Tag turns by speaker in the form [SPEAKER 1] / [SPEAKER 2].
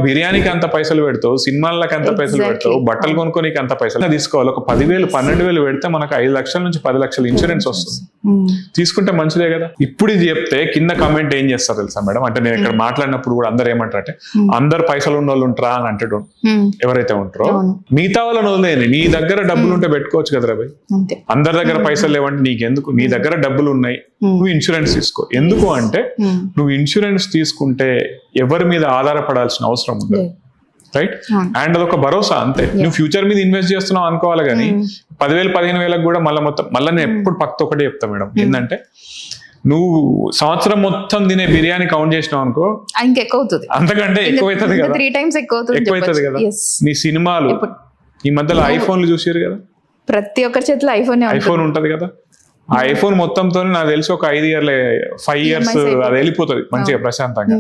[SPEAKER 1] బిర్యానీకి అంత పైసలు పెడతావు, సినిమాలకు అంత పైసలు పెడతావు, బట్టలు కొనుక్కోనికి అంత పైసలు తీసుకోవాలి. ఒక 10,000 12,000 పెడితే మనకు 5 లక్షల నుంచి 10 లక్షల ఇన్సూరెన్స్ వస్తుంది. తీసుకుంటే మంచిదే కదా. ఇప్పుడు ఇది చెప్తే కింద కామెంట్ ఏం చేస్తారు తెలుసా మేడం, అంటే నేను ఇక్కడ మాట్లాడినప్పుడు కూడా అందరు ఏమంటారంటే అందరు పైసలు ఉన్న వాళ్ళు ఉంటారా అని అంటాడు. ఎవరైతే ఉంటారో మిగతా వాళ్ళని వదిలేని, నీ దగ్గర డబ్బులు ఉంటే పెట్టుకోవచ్చు కదా రవి. అందరి దగ్గర పైసలు లేవంటే నీకెందుకు, నీ దగ్గర డబ్బులు ఉన్నాయి, నువ్వు ఇన్సూరెన్స్ తీసుకో. ఎందుకు అంటే నువ్వు ఇన్సూరెన్స్ తీసుకుంటే ఎవరి మీద ఆధారపడాల్సిన అవసరం ఉండదు, రైట్? అండ్ అదొక భరోసా అంతే. నువ్వు ఫ్యూచర్ మీద ఇన్వెస్ట్ చేస్తున్నావు అనుకోవాలి కానీ 10,000 15,000 కూడా మళ్ళీ నేను ఎప్పుడు పక్కతో ఒకటే చెప్తా మేడం, ఏంటంటే నువ్వు సంవత్సరం మొత్తం తినే బిర్యానీ కౌంట్ చేసినావు అనుకో
[SPEAKER 2] ఇంకెక్కువ అవుతుంది,
[SPEAKER 1] అంతకంటే ఎక్కువైతుంది కదా,
[SPEAKER 2] 3 times
[SPEAKER 1] ఎక్కువైతుంది కదా. నీ సినిమాలు ఈ మధ్యలో ఐఫోన్లు చూసారు కదా,
[SPEAKER 2] ప్రతి ఒక్కరి చేతిలో ఐఫోన్
[SPEAKER 1] ఉంటది కదా. ఆ ఐఫోన్ మొత్తంతో నాకు తెలిసి ఒక 5 years 5 years అది వెళ్ళిపోతుంది మంచిగా ప్రశాంతంగా.